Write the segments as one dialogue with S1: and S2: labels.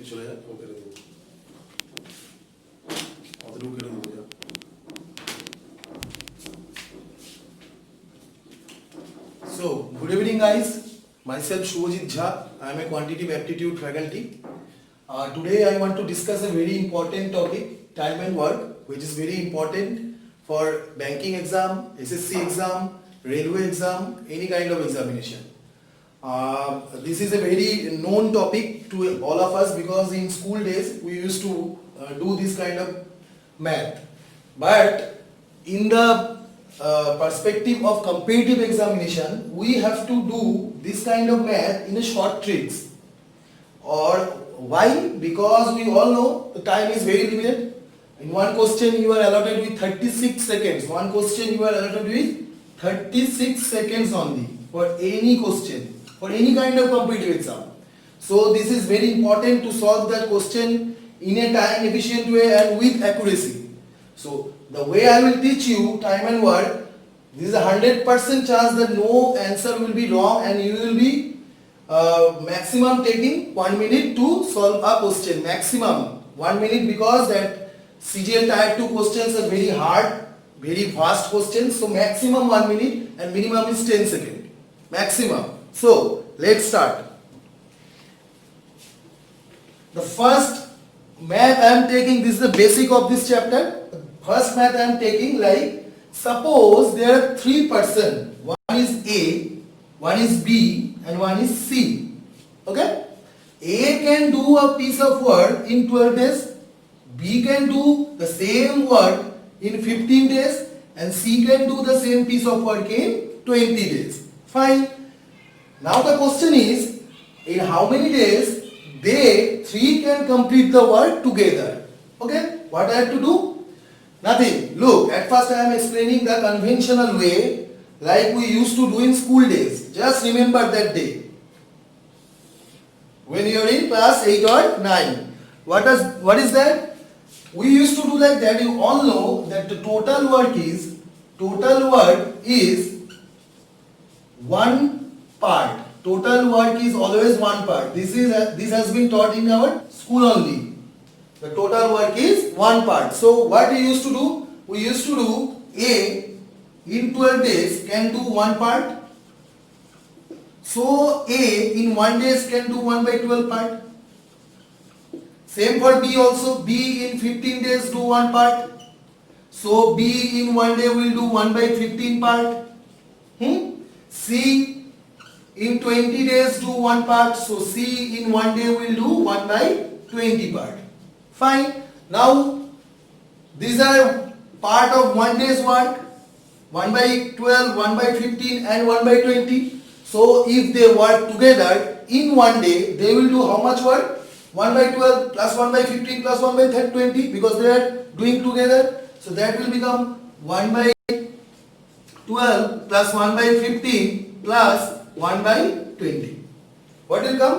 S1: তুই চলে যা, ও কেটে দেবো, অতটুকু কেটে দেবো যা। So, good evening guys. Myself Shubhajit Jha. I am a quantitative aptitude faculty. Today I want to discuss a very important topic, time and work, which is very important for banking exam, SSC exam, railway exam, any kind of examination. This is a very known topic to all of us because in school days we used to do this kind of math. But in the perspective of competitive examination, we have to do this kind of math in a short tricks. Or why? Because we all know the time is very limited. In one question you are allotted with 36 seconds. One question you are allotted with 36 seconds only for any question, for any kind of competitive exam. So this is very important to solve that question in a time efficient way and with accuracy. So the way I will teach you time and work, this is a 100% chance that no answer will be wrong and you will be maximum taking 1 minute to solve a question. Maximum 1 minute because that CGL type 2 questions are very hard, very vast questions. So maximum 1 minute and minimum is 10 seconds. Maximum. So let's start. The first math I am taking, this is the basic of this chapter. First math I am taking, like suppose there are 3 persons. One is A, one is B and one is C. Okay? A can do a piece of work in 12 days. B can do the same work in 15 days and C can do the same piece of work in 20 days. Fine. Now the question is, in how many days they 3 can complete the work together? Okay? What I have to do? Nothing. Look, at first I am explaining the conventional way like we used to do in school days. Just remember that day. When you are in class 8 or 9. What is that? We used to do like that. You all know that the total work is one part. Total work is always one part. This has been taught in our school only. The total work is one part. So what we used to do? We used to do A in 12 days can do one part. So A in 1 days can do 1/12 part. Same for B also. B in 15 days do one part. So B in 1 day will do 1/15 part. C in 20 days do one part. So C in 1 day will do 1/20 part. Fine. Now these are part of 1 day's work. 1/12, 1/15 and 1/20. So if they work together in 1 day, they will do how much work? 1/12 plus 1/15 plus 1/20 because they are doing together. So that will become 1/12 plus 1/15 plus 1/20. What will come?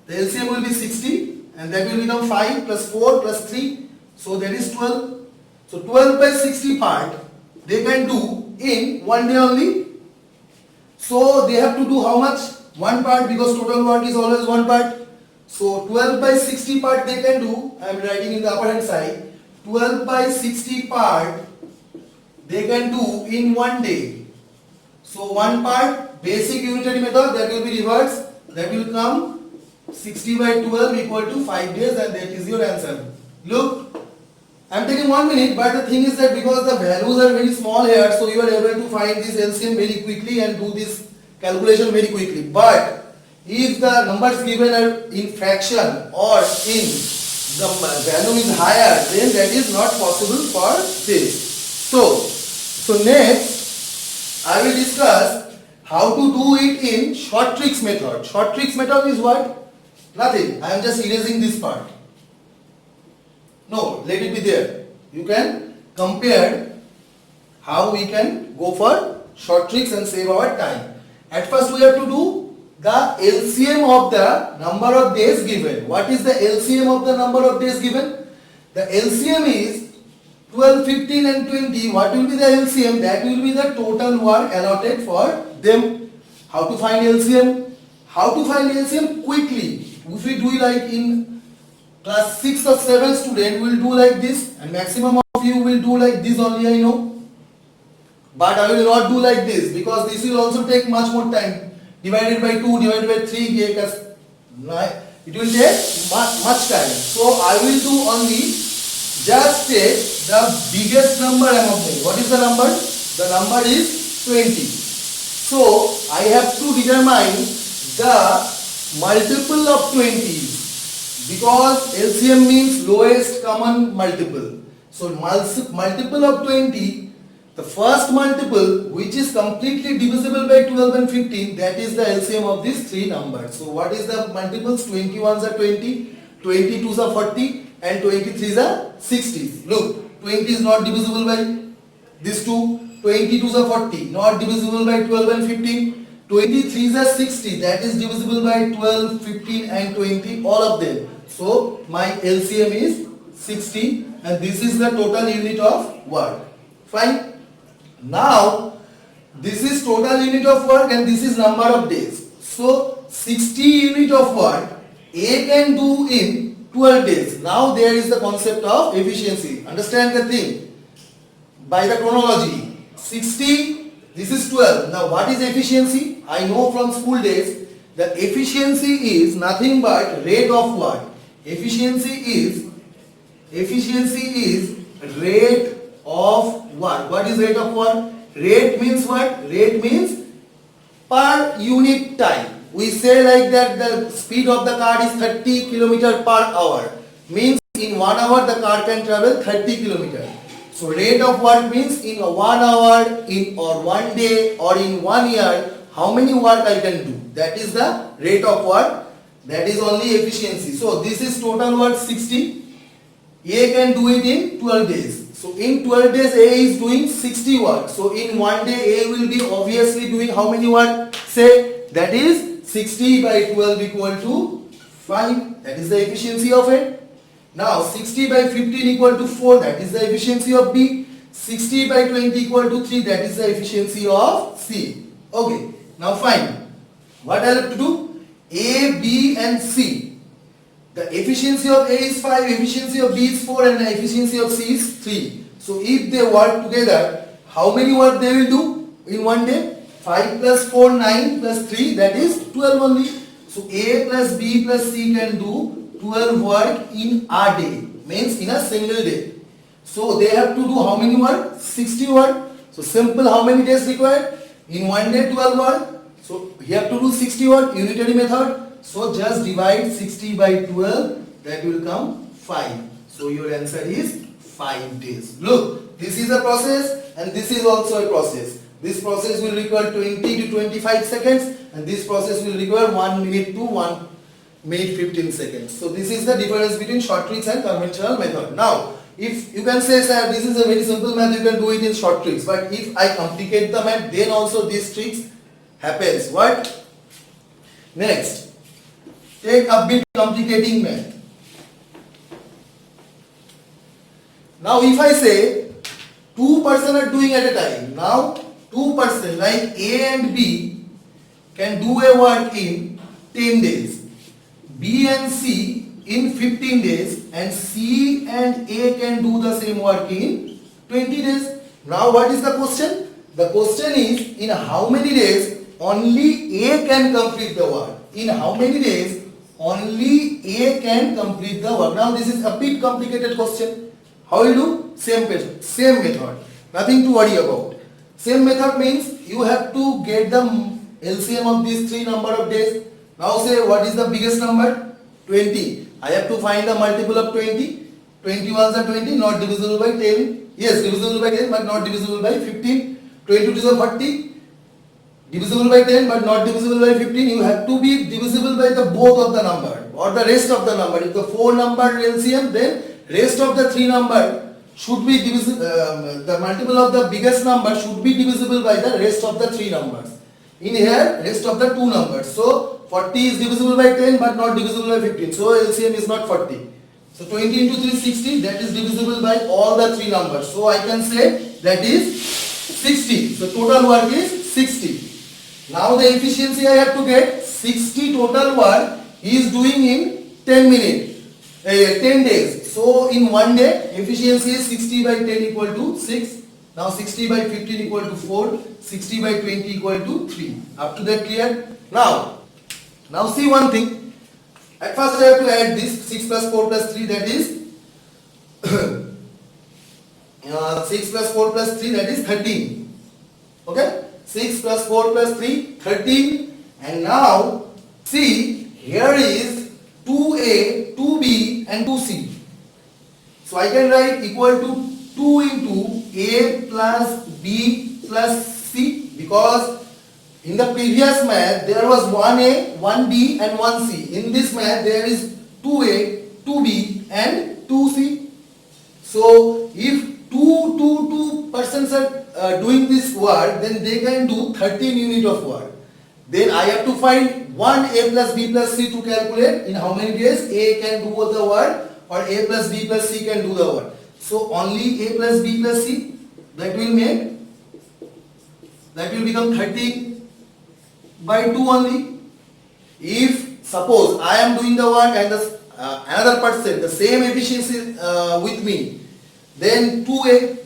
S1: The LCM will be 60 and that will become 5 plus 4 plus 3. So that is 12. So 12/60 part they can do in 1 day only. So they have to do how much? One part because total work is always one part. So 12/60 part they can do. I am writing in the upper hand side. 12/60 part they can do in 1 day. So one part basic unitary method that will be reversed. That will come 60/12 equal to 5 days and that is your answer. Look, I am taking 1 minute but the thing is that because the values are very small here so you are able to find this LCM very quickly and do this calculation very quickly. But if the numbers given are in fraction or in the value is higher then that is not possible for this. So next I will discuss how to do it in short tricks method. Short tricks method is what? Nothing. I am just erasing this part. No, let it be there. You can compare how we can go for short tricks and save our time. At first we have to do the LCM of the number of days given. What is the LCM of the number of days given? The LCM is 12, 15 and 20. What will be the LCM? That will be the total work allotted for them. How to find LCM? How to find LCM quickly? If we do like in class 6 or 7 student will do like this, and maximum of you will do like this only, I know. But I will not do like this because this will also take much more time. Divided by 2, divided by 3, it will take much time. So I will do only just take the biggest number among them. What is the number? The number is 20. So I have to determine the multiple of 20 because LCM means lowest common multiple. So multiple of 20, the first multiple which is completely divisible by 12 and 15, that is the LCM of these three numbers. So what is the multiples? 21s are 20, 22s are 40 and 23s are 60. Look, 20 is not divisible by these two, 22s are 40, not divisible by 12 and 15, 23s are 60, that is divisible by 12, 15 and 20, all of them. So my LCM is 60 and this is the total unit of work. Fine. Now this is total unit of work and this is number of days. So 60 unit of work A can do in 12 days. Now there is the concept of efficiency. Understand the thing by the chronology. 60, this is 12. Now what is efficiency? I know from school days the efficiency is nothing but rate of work. Efficiency is rate of work. What is rate of work? Rate means what? Rate means per unit time. We say like that the speed of the car is 30 km per hour. Means in 1 hour the car can travel 30 km. So rate of work means in 1 hour, or 1 day or in 1 year, how many work I can do. That is the rate of work. That is only efficiency. So this is total work 60. A can do it in 12 days. So in 12 days A is doing 60 work. So in 1 day A will be obviously doing how many work? Say that is 60 by 12 equal to 5. That is the efficiency of it. Now 60 by 15 equal to 4. That is the efficiency of B. 60 by 20 equal to 3. That is the efficiency of C. Okay. Now fine. What I have to do? A, B and C. The efficiency of A is 5, efficiency of B is 4 and the efficiency of C is 3. So if they work together, how many work they will do in 1 day? 5 plus 4, 9 plus 3, that is 12 only. So A plus B plus C can do 12 work in a day, means in a single day. So they have to do how many work? 60 work. So simple, how many days required? In 1 day 12 work. So you have to do 60 work, unitary method. So just divide 60 by 12, that will come 5. So your answer is 5 days. Look, this is a process and this is also a process. This process will require 20 to 25 seconds and this process will require 1 minute to 1 minute 15 seconds. So this is the difference between short tricks and conventional method. Now, if you can say, sir, this is a very simple math, you can do it in short tricks. But if I complicate the math, then also these tricks happens. What? Next, take a bit complicating math. Now if I say 2 persons are doing at a time. Now 2 persons like A and B can do a work in 10 days. B and C in 15 days and C and A can do the same work in 20 days. Now what is the question? The question is in how many days only A can complete the work. In how many days only A can complete the work. Now this is a bit complicated question. How you do? Same method. Nothing to worry about. Same method means you have to get the LCM of these three number of days. Now say what is the biggest number? 20. I have to find a multiple of 20. 21s are 20, not divisible by 10. Yes, divisible by 10 but not divisible by 15. 22 is 40. Divisible by 10 but not divisible by 15. You have to be divisible by the both of the number or the rest of the number. If the 4 number LCM, then rest of the 3 number should be divisible. The multiple of the biggest number should be divisible by the rest of the 3 numbers. In here, rest of the 2 numbers. So 40 is divisible by 10 but not divisible by 15. So LCM is not 40. So 20 into 3 is 60. That is divisible by all the 3 numbers. So I can say that is 60. So total work is 60. Now the efficiency I have to get 60 total work he is doing in 10 minutes. 10 days. So in one day, efficiency is 60 by 10 equal to 6. Now 60 by 15 equal to 4. 60 by 20 equal to 3. Up to that clear? Now see one thing. At first I have to add this 6 plus 4 plus 3, that is 6 plus 4 plus 3, that is 13. Okay? 6 plus 4 plus 3, 13. And now see, here is 2a, 2b and 2c. So I can write equal to 2 into a plus b plus c, because in the previous math there was 1a, 1b and 1c. In this math there is 2a, 2b and 2c. So if two persons are doing this work, then they can do 13 unit of work. Then I have to find 1a plus b plus c to calculate in how many days a can do the work or a plus b plus c can do the work. So only a plus b plus c, that will become 13 by 2 only. If suppose I am doing the work and another person the same efficiency with me, then 2a,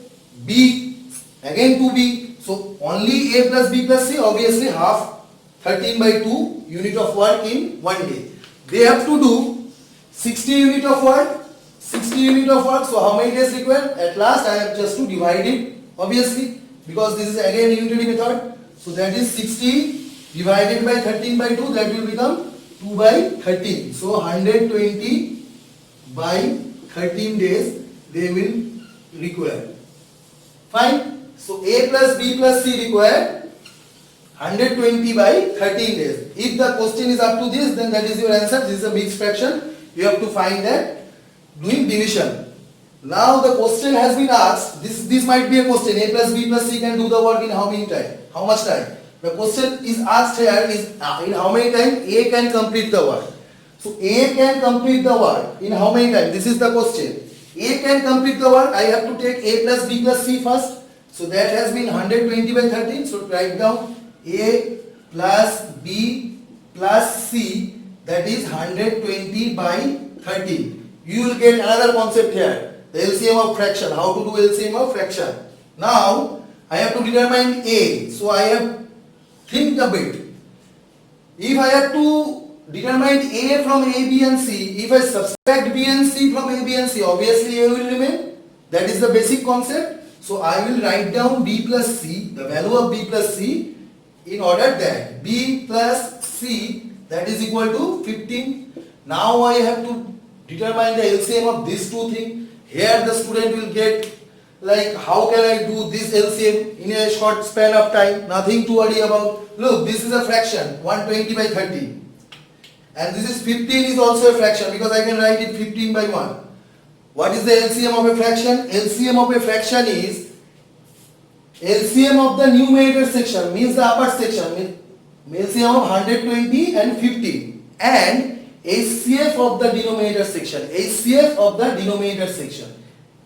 S1: b, again 2b, so only a plus b plus c, obviously half, 13 by 2 unit of work in one day. They have to do 60 unit of work, 60 unit of work. So how many days required? At last I have just to divide it, obviously, because this is again unitary method. So that is 60 divided by 13 by 2, that will become 2 by 13. So 120 by 13 days they will require. Fine. So a plus b plus c require 120 by 13 days. If the question is up to this, then that is your answer. This is a mixed fraction. You have to find that doing division. Now the question has been asked. This might be a question. A plus b plus c can do the work in how many time? How much time? The question is asked here is in how many time A can complete the work. So A can complete the work in how many time? This is the question. A can complete the work. I have to take A plus B plus C first. So that has been 120 by 13. So write down A plus B plus C, that is 120 by 13. You will get another concept here. The LCM of fraction. How to do LCM of fraction. Now I have to determine A. So I have think a bit. If I have to determine A from A, B and C, if I subtract B and C from A, B and C, obviously A will remain. That is the basic concept. So I will write down B plus C, the value of B plus C, in order that B plus C, that is equal to 15. Now I have to determine the LCM of these two things. Here the student will get like, how can I do this LCM in a short span of time? Nothing to worry about. Look, this is a fraction, 120 by 30. And this is 15 is also a fraction, because I can write it 15 by 1. What is the LCM of a fraction? LCM of a fraction is LCM of the numerator section, means the upper section, LCM of 120 and 50, and HCF of the denominator section, HCF of the denominator section.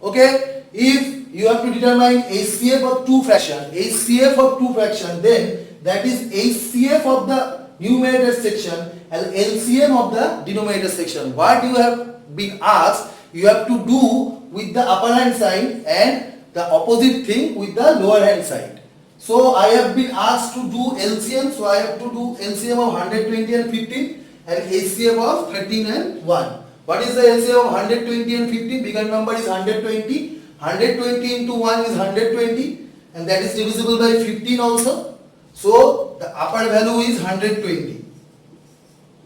S1: Okay, if you have to determine HCF of two fraction, then that is HCF of the numerator section and LCM of the denominator section. What you have been asked, you have to do with the upper hand side and the opposite thing with the lower hand side. So I have been asked to do LCM, so I have to do LCM of 120 and 15 and HCF of 13 and 1. What is the LCM of 120 and 15? Bigger number is 120. 120 into 1 is 120, and that is divisible by 15 also. So the upper value is 120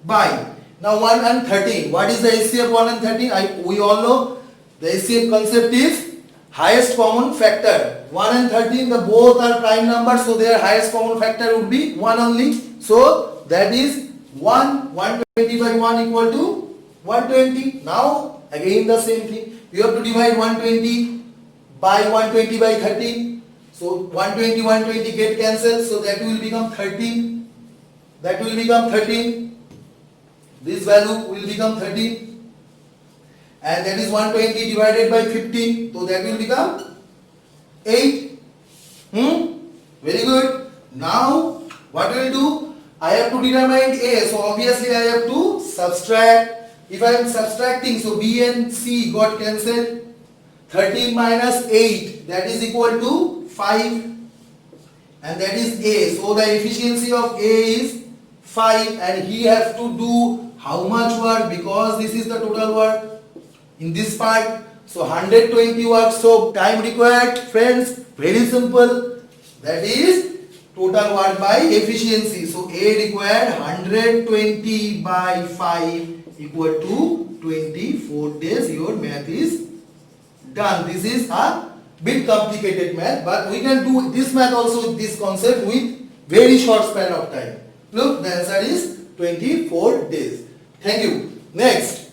S1: by, now 1 and 13. What is the HCF 1 and 13? We all know the HCF concept is highest common factor. 1 and 13, the both are prime numbers, so their highest common factor would be 1 only. So that is 120 by 1 equal to 120. Now again the same thing. You have to divide 120 by 120 by 13. So 120 get cancelled, so that will become 13. That will become 13. This value will become 13. And that is 120 divided by 15. So that will become 8. Very good. Now what will do? I have to determine A. So obviously I have to subtract if I am subtracting, so B and C got cancelled. 13 minus 8, that is equal to 5, and that is A. So the efficiency of A is 5, and he has to do how much work, because this is the total work in this part. So 120 work. So time required, friends, very simple, that is total work by efficiency. So A required 120 by 5 equal to 24 days. Your math is done. This is a bit complicated math, but we can do this math also with this concept with very short span of time. Look, the answer is 24 days. Thank you. Next,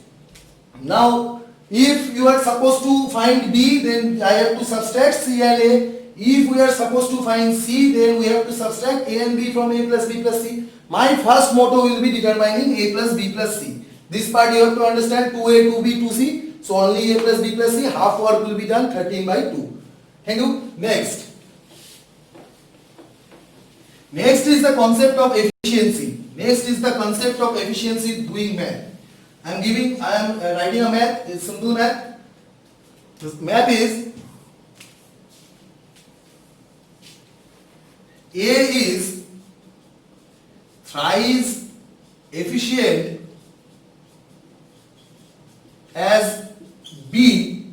S1: now if you are supposed to find B, then I have to subtract C and A. If we are supposed to find C, then we have to subtract A and B from A plus B plus C. My first motto will be determining A plus B plus C. This part you have to understand, 2A, 2B, 2C. So only A plus B plus C, half work will be done, 13 by 2. Thank you. Next. Next is the concept of efficiency. Next is the concept of efficiency doing math. I am writing a math, a simple math. This math is A is thrice efficient as B,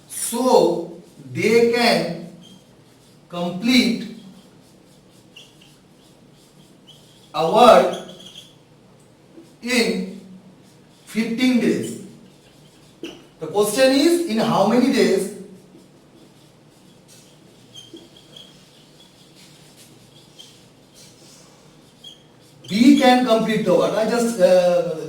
S1: so they can complete a work in 15 days. The question is, in how many days B can complete the work? I just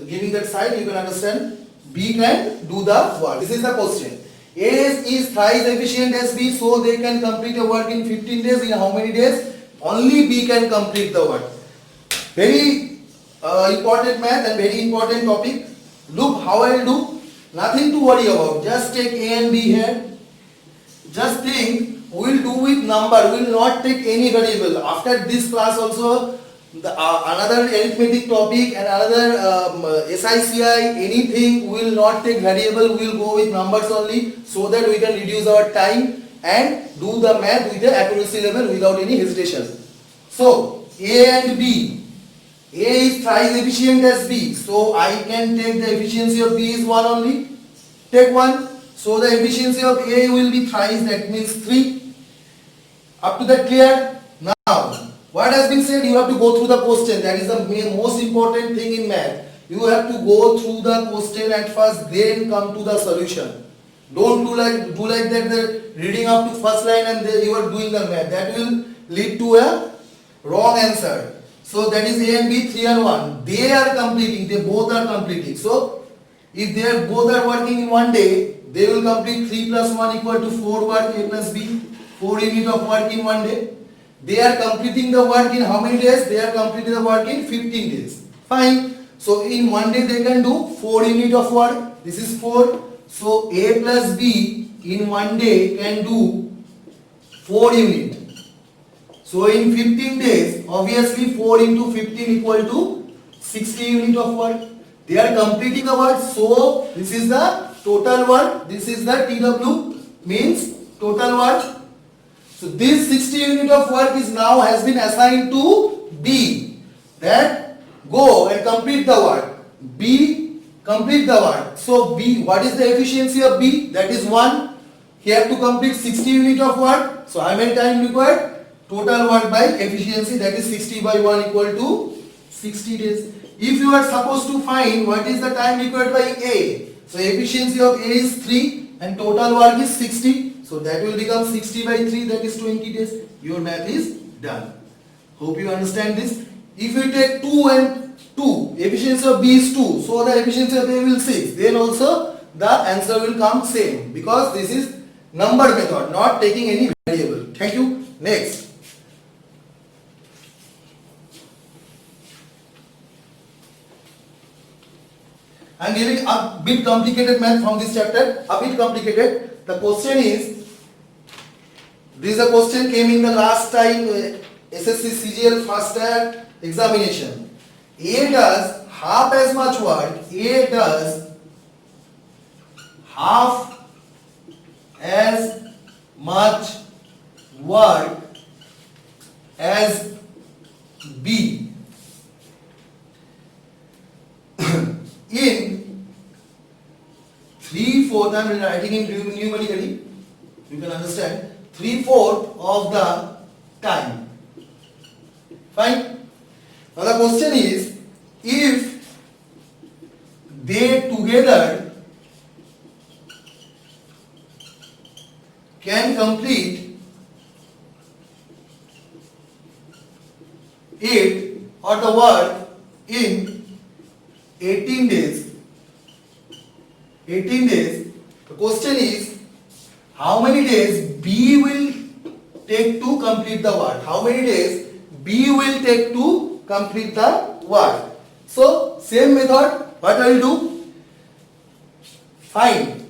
S1: giving that side, you can understand. B can do the work. This is the question. A is thrice efficient as B, so they can complete a work in 15 days. In how many days? Only B can complete the work. Very important math and very important topic. Look how I will do. Nothing to worry about. Just take A and B here. Just think, we will do with number. We will not take any variable. After this class also, another arithmetic topic and another SICI, anything, we will not take variable. We will go with numbers only, so that we can reduce our time and do the math with the accuracy level without any hesitation. So A and B. A is thrice efficient as B, so I can take the efficiency of B is 1 only. Take 1. So the efficiency of A will be thrice, that means 3. Up to that clear? Now, what has been said, you have to go through the question. That is the most important thing in math. You have to go through the question at first, then come to the solution. Don't do like that, the reading up to first line and then you are doing the math. That will lead to a wrong answer. So that is A and B, 3 and 1. They are completing, they both are completing. So if they are both are working in one day, they will complete 3 plus 1 equal to 4 work, A plus B, 4 unit of work in one day. They are completing the work in how many days? They are completing the work in 15 days. Fine. So in one day they can do 4 unit of work. This is 4. So A plus B in one day can do 4 unit. So in 15 days, obviously 4 into 15 equal to 60 unit of work. They are completing the work. So this is the total work. This is the TW, means total work. So this 60 unit of work is now has been assigned to B. That go and complete the work. B complete the work. So B, what is the efficiency of B? That is 1. He have to complete 60 unit of work. So how many time required? Total work by efficiency, that is 60 by 1 equal to 60 days. If you are supposed to find what is the time required by A, so efficiency of A is 3 and total work is 60. So that will become 60 by 3, that is 20 days. Your math is done. Hope you understand this. If you take 2 and 2, efficiency of B is 2, so the efficiency of A will 6. Then also the answer will come same, because this is number method, not taking any variable. Thank you. Next. I am giving a bit complicated math from this chapter, a bit complicated. The question is, this is a question came in the last time SSC CGL first examination. A does half as much work, A does half as much work as B in 3/4, I am writing in numerically, you can understand, 3/4 of the time. Fine. Now the question is, if they together can complete it or the work in 18 days. 18 days. The question is, how many days B will take to complete the work? How many days B will take to complete the work? So, same method, what I will do? Fine.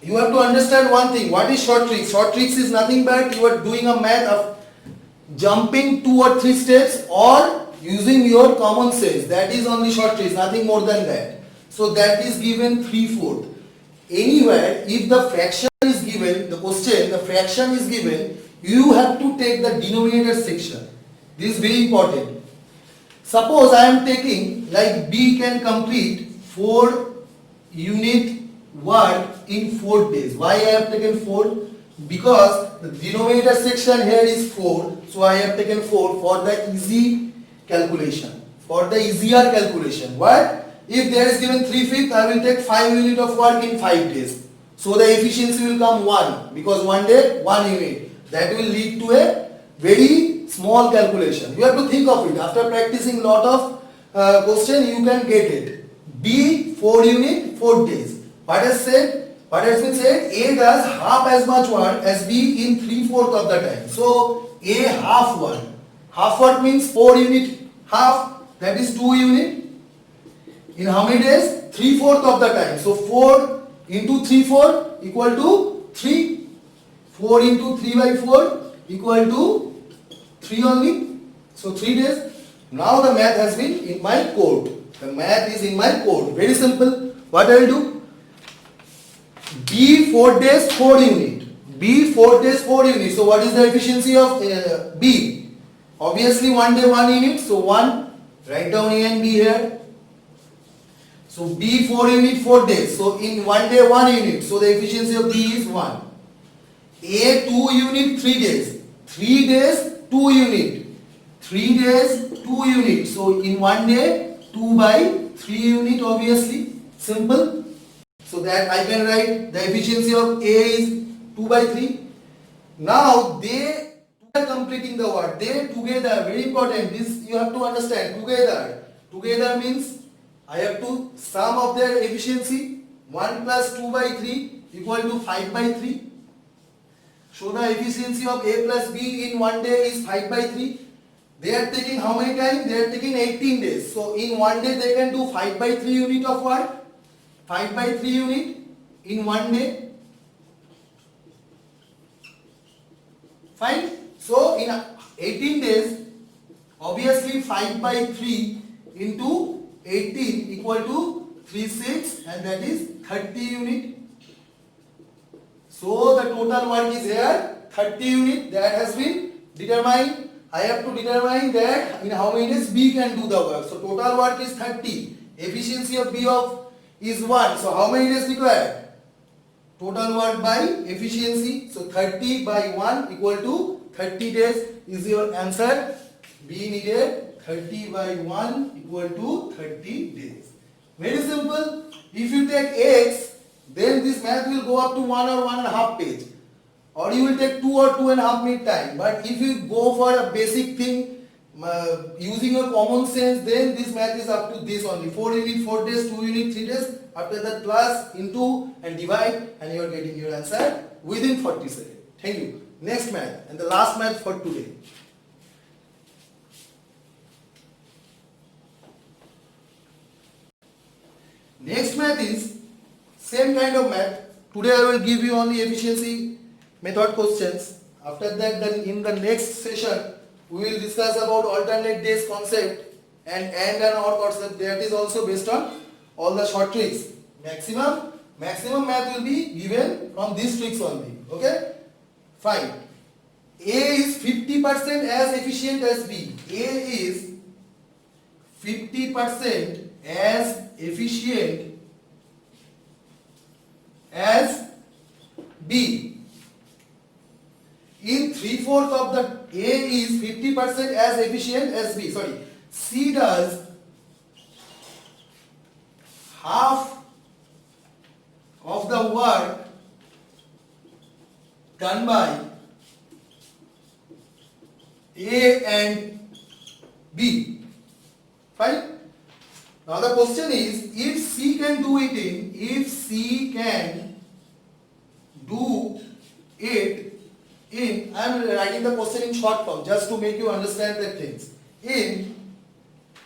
S1: You have to understand one thing. What is short tricks? Short tricks is nothing but you are doing a math of jumping 2 or 3 steps or using your common sense. That is only short tricks, nothing more than that. So that is given 3/4. Anywhere, if the fraction is given, the question, the fraction is given, you have to take the denominator section. This is very important. Suppose I am taking, like B can complete 4 unit work in 4 days. Why I have taken 4? Because the denominator section here is 4, so I have taken 4 for the easy calculation, for the easier calculation. What? If there is given 3/5, I will take 5 unit of work in 5 days. So the efficiency will come 1, because 1 day, 1 unit. That will lead to a very small calculation. You have to think of it. After practicing lot of question, you can get it. B 4 unit, 4 days. What has said? What has been said? A does half as much work as B in 3/4 of the time. So A half work. Half work means 4 unit half, that is 2 unit. In how many days? 3/4 of the time. So 4 into 3/4 equal to 3. 4 into 3/4 equal to 3 only. So 3 days. Now the math has been in my code. The math is in my code. Very simple. What I will do? B 4 days 4 unit. B 4 days 4 unit. So what is the efficiency of B? Obviously 1 day 1 unit. So 1. Write down A and B here. So B 4 unit 4 days. So in 1 day 1 unit. So the efficiency of B is 1. A 2 unit 3 days. 3 days 2 unit. 3 days 2 unit. So in 1 day 2 by 3 unit, obviously. Simple. So that I can write the efficiency of A is 2 by 3. Now they are completing the work. They together, very important. This you have to understand. Together. Together means I have to sum of their efficiency. 1 plus 2 by 3 equal to 5 by 3. So the efficiency of A plus B in 1 day is 5 by 3. They are taking how many time? They are taking 18 days. So in 1 day they can do 5 by 3 unit of work. 5 by 3 unit in 1 day. Fine. So in 18 days, obviously 5 by 3 into 18 equal to 36, and that is 30 unit. So the total work is here 30 unit. That has been determined. I have to determine that in how many days B can do the work. So total work is 30. Efficiency of B is 1. So how many days required? Total work by efficiency. So 30 by 1 equal to 30 days is your answer. B needed 30 by 1 equal to 30 days. Very simple. If you take X, then this math will go up to 1 or 1.5 page. Or you will take 2 or 2.5 minute time. But if you go for a basic thing, using your common sense, then this math is up to this only. 4 unit, 4 days, 2 unit, 3 days. After that plus, into and divide, and you are getting your answer within 40 seconds. Thank you. Next math and the last math for today. Next math is same kind of math. Today I will give you only efficiency method questions. After that, then in the next session we will discuss about alternate days concept and or concept. That is also based on all the short tricks. Maximum maximum math will be given from these tricks only. Okay? Fine. A is 50% as efficient as B. A is 50% as efficient as B. In 3/4 of the A is 50% as efficient as B. Sorry, C does half of the work done by A and B. Fine. Now the question is, if C can do it in, I am writing the question in short form just to make you understand the things. In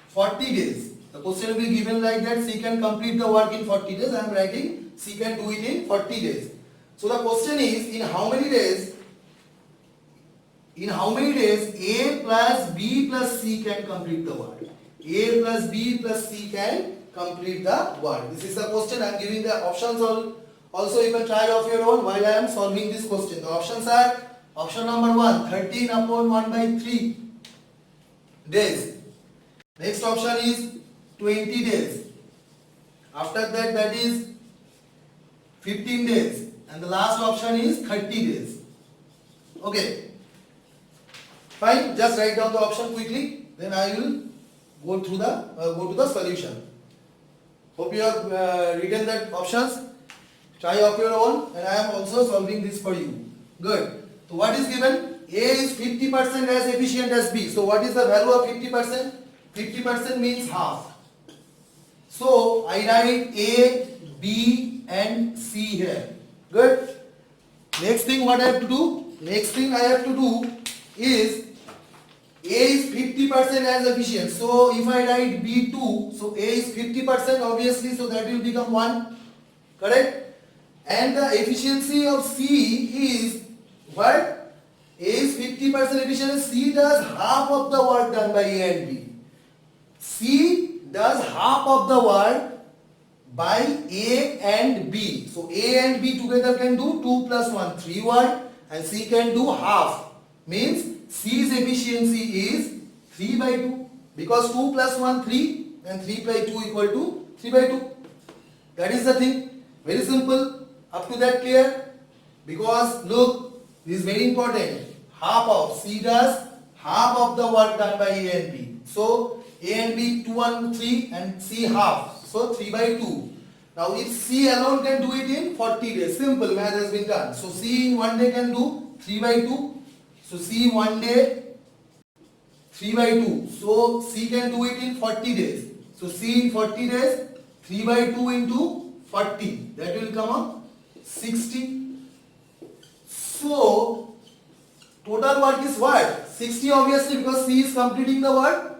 S1: 40 days, the question will be given like that, C can complete the work in 40 days. I am writing C can do it in 40 days. So the question is, in how many days A plus B plus C can complete the work? A plus B plus C can complete the work. This is the question. I am giving the options also. You can try of your own while I am solving this question. The options are option number 1, 13 upon 1 by 3 days. Next option is 20 days. After that, that is 15 days. And the last option is 30 days. Okay. Fine. Just write down the option quickly. Then I will go to the solution. Hope you have written that options. Try of your own, and I am also solving this for you. Good. So what is given? A is 50% as efficient as B. So what is the value of 50%? 50% means half. So I write A, B and C here. Good. Next thing what I have to do? Next thing I have to do is A is 50% as efficient. So if I write B2, so A is 50% obviously, so that will become 1. Correct? And the efficiency of C is what? A is 50% efficient. C does half of the work done by A and B. C does half of the work by A and B. So A and B together can do 2 plus 1, 3 work, and C can do half. Means C's efficiency is 3 by 2. Because 2 plus 1, 3, and 3 by 2 equal to 3 by 2. That is the thing. Very simple. Up to that clear? Because look, this is very important. Half of C does half of the work done by A and B. So A and B 2 and 3 and C half. So 3 by 2. Now if C alone can do it in 40 days. Simple math has been done. So C in 1 day can do 3 by 2. So C in 1 day 3 by 2. So C can do it in 40 days. So C in 40 days 3 by 2 into 40. That will come up 60. So total work is what? 60 obviously, because C is completing the work.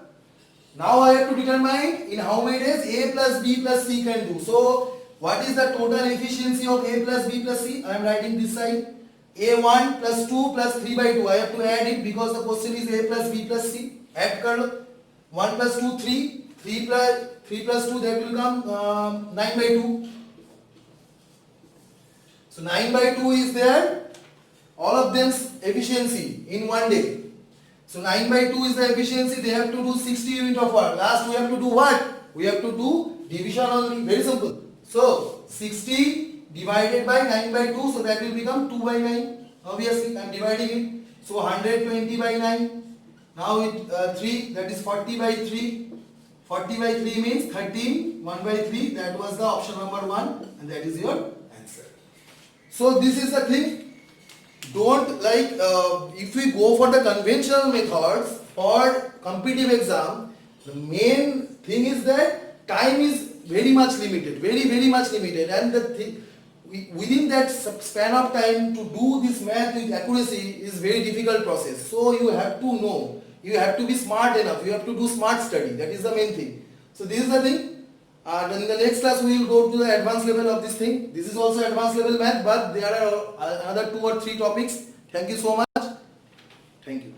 S1: Now I have to determine in how many days A plus B plus C can do. So what is the total efficiency of A plus B plus C? I am writing this side. A1 plus 2 plus 3 by 2. I have to add it because the question is A plus B plus C. Add kar 1 plus 2, 3. 3 plus 2, that will come 9 by 2. So 9 by 2 is there. All of them's efficiency in 1 day. So 9 by 2 is the efficiency. They have to do 60 unit of work. Last we have to do what? We have to do division only. Very simple. So 60 divided by 9 by 2. So that will become 2 by 9. Obviously I am dividing it. So 120 by 9. Now with 3, that is 40 by 3. 40 by 3 means 13. 1 by 3. That was the option number 1. And that is your answer. So this is the thing. Don't if we go for the conventional methods for competitive exam, the main thing is that time is very much limited, very much limited, and the thing, within that span of time to do this math with accuracy is very difficult process. So you have to know, you have to be smart enough, you have to do smart study. That is the main thing. So this is the thing. Then in the next class we will go to the advanced level of this thing. This is also advanced level math, but there are another 2 or 3 topics. Thank you so much. Thank you.